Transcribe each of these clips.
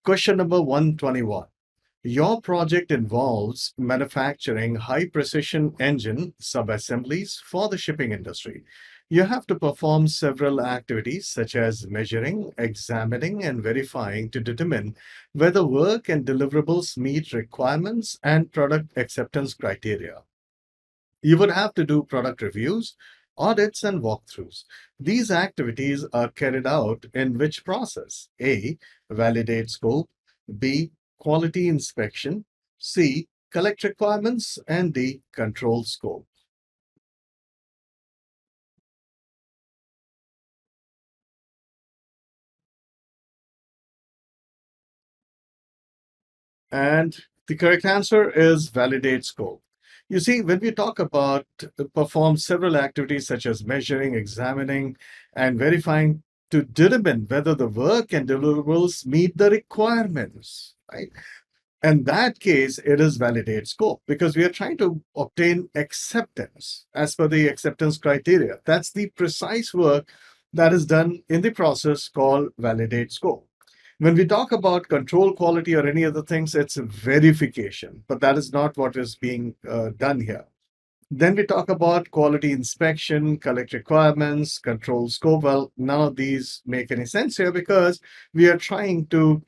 Question number 121. Your project involves manufacturing high-precision engine sub-assemblies for the shipping industry. You have to perform several activities such as measuring, examining, and verifying to determine whether work and deliverables meet requirements and product acceptance criteria. You would have to do product reviews, audits, and walkthroughs. These activities are carried out in which process? A. Validate scope. B. Quality inspection. C. Collect requirements. And D. Control scope. And the correct answer is validate scope. You see, when we talk about perform several activities such as measuring, examining, and verifying to determine whether the work and deliverables meet the requirements, right? In that case, it is validate scope because we are trying to obtain acceptance as per the acceptance criteria. That's the precise work that is done in the process called validate scope. When we talk about control quality or any other things, it's verification, but that is not what is being done here. Then we talk about quality inspection, collect requirements, control scope. Well, none of these make any sense here because we are trying to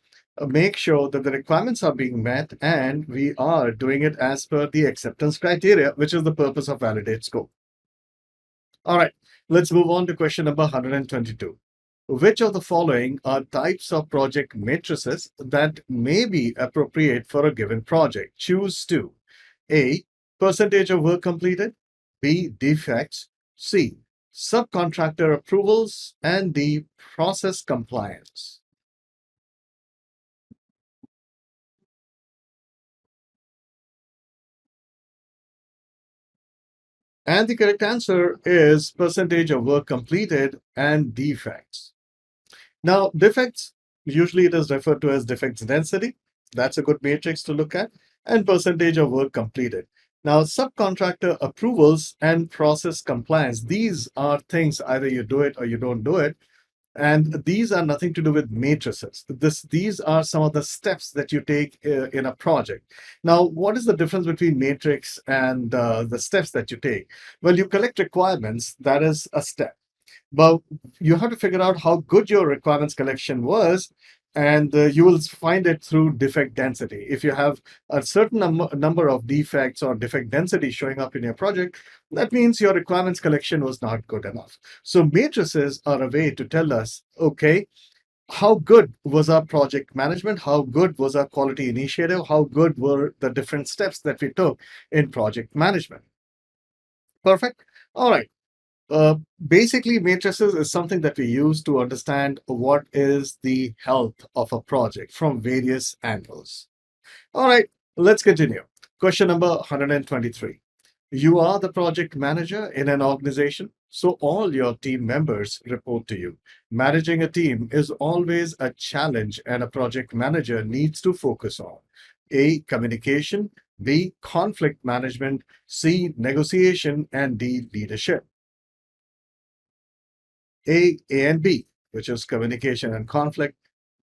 make sure that the requirements are being met and we are doing it as per the acceptance criteria, which is the purpose of validate scope. All right, let's move on to question number 122. Which of the following are types of project matrices that may be appropriate for a given project? Choose two. A. Percentage of work completed. B. Defects. C. Subcontractor approvals. And D. Process compliance. And the correct answer is percentage of work completed and defects. Now, defects, usually it is referred to as defects density. That's a good matrix to look at. And percentage of work completed. Now, subcontractor approvals and process compliance, these are things either you do it or you don't do it. And these are nothing to do with matrices. These are some of the steps that you take in a project. Now, what is the difference between matrix and the steps that you take? Well, you collect requirements, that is a step. But you have to figure out how good your requirements collection was, and you will find it through defect density. If you have a certain number of defects or defect density showing up in your project, that means your requirements collection was not good enough. So matrices are a way to tell us, okay, how good was our project management? How good was our quality initiative? How good were the different steps that we took in project management? Perfect. All right. Uh, Basically, matrices is something that we use to understand what is the health of a project from various angles. All right, let's continue. Question number 123. You are the project manager in an organization, so all your team members report to you. Managing a team is always a challenge, and a project manager needs to focus on A. Communication, B. Conflict management, C. Negotiation, and D. Leadership. A and B, which is communication and conflict,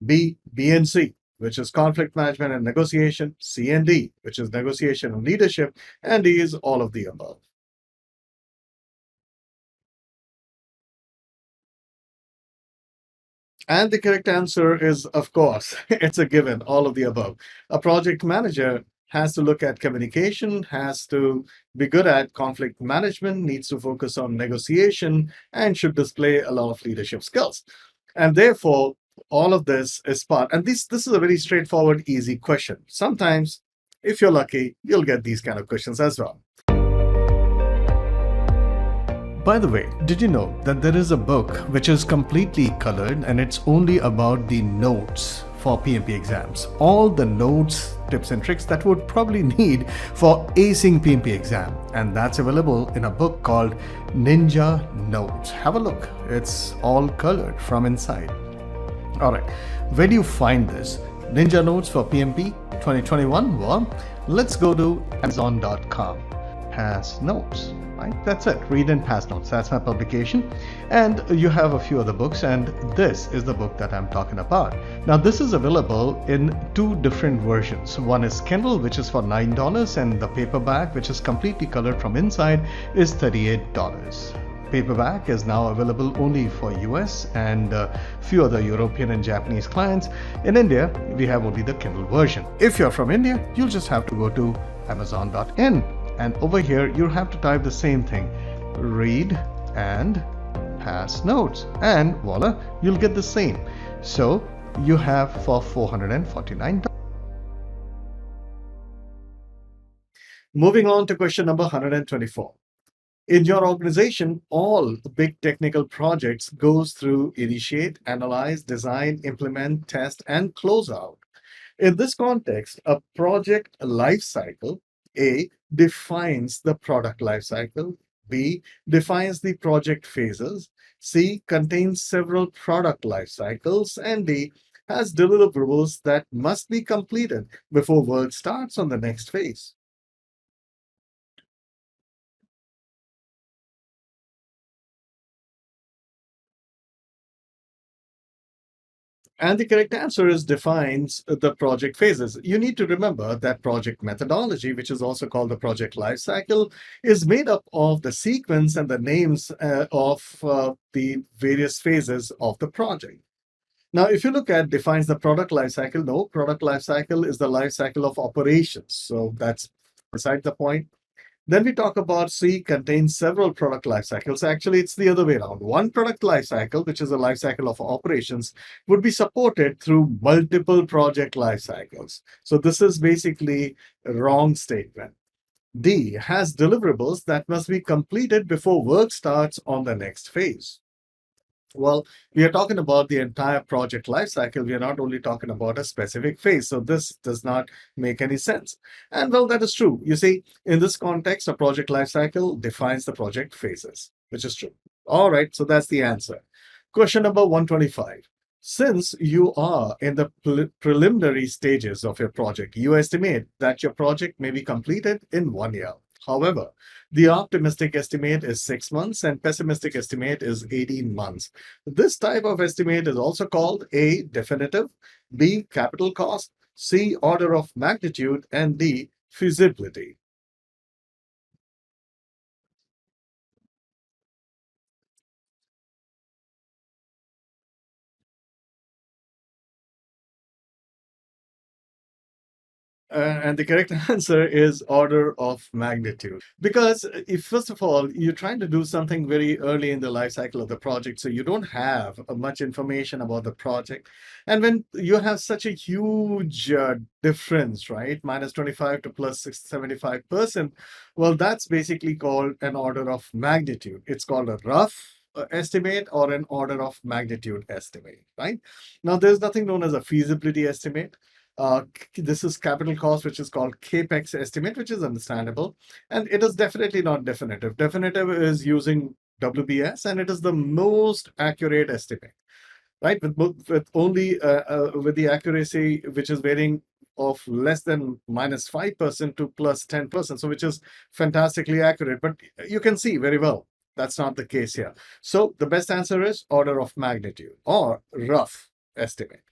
B and C, which is conflict management and negotiation, C and D, which is negotiation and leadership, and D is all of the above. And the correct answer is, of course, it's a given, all of the above. A project manager has to look at communication, has to be good at conflict management, needs to focus on negotiation, and should display a lot of leadership skills. And therefore, all of this is part, and this is a very straightforward, easy question. Sometimes, if you're lucky, you'll get these kind of questions as well. By the way, did you know that there is a book which is completely colored and it's only about the notes for PMP exams? All the notes, tips and tricks that would probably need for acing PMP exam. And that's available in a book called Ninja Notes. Have a look. It's all colored from inside. All right. Where do you find this? Ninja Notes for PMP 2021? Well, let's go to Amazon.com. Has notes. right? That's it. Read and pass notes. That's my publication. And you have a few other books, and this is the book that I'm talking about. Now, this is available in two different versions. One is Kindle, which is for $9, and the paperback, which is completely colored from inside, is $38. Paperback is now available only for US and few other European and Japanese clients. In India, we have only the Kindle version. If you're from India, you'll just have to go to amazon.in, and over here you'll have to type the same thing, read and pass notes, and voila, you'll get the same. So you have for $449. Moving on to question number 124. In your organization, all big technical projects goes through initiate, analyze, design, implement, test, and close out. In this context, a project life cycle, A, defines the product life cycle, B, defines the project phases, C, contains several product life cycles, and D, has deliverables that must be completed before work starts on the next phase. And the correct answer is defines the project phases. You need to remember that project methodology, which is also called the project lifecycle, is made up of the sequence and the names of the various phases of the project. Now, if you look at defines the product lifecycle, no, product lifecycle is the lifecycle of operations. So that's beside the point. Then we talk about C contains several product life cycles. Actually, it's the other way around. One product life cycle, which is a life cycle of operations, would be supported through multiple project life cycles. So this is basically a wrong statement. D has deliverables that must be completed before work starts on the next phase. Well, we are talking about the entire project lifecycle. We are not only talking about a specific phase. So this does not make any sense. And well, that is true. You see, in this context, a project lifecycle defines the project phases, which is true. All right, so that's the answer. Question number 125. Since you are in the preliminary stages of your project, you estimate that your project may be completed in 1 year. However, the optimistic estimate is 6 months and pessimistic estimate is 18 months. This type of estimate is also called A, definitive, B, capital cost, C, order of magnitude, and D, feasibility. And the correct answer is order of magnitude. Because if, first of all, you're trying to do something very early in the life cycle of the project, so you don't have much information about the project. And when you have such a huge difference, right, minus 25 to plus 75%, well, that's basically called an order of magnitude. It's called a rough estimate or an order of magnitude estimate, right? Now, there's nothing known as a feasibility estimate. This is capital cost, which is called capex estimate, which is understandable. And it is definitely not definitive. Definitive is using WBS, and it is the most accurate estimate, right? With only with the accuracy which is varying of less than minus 5% to plus 10%, so which is fantastically accurate. But you can see very well that's not the case here. So the best answer is order of magnitude or rough estimate.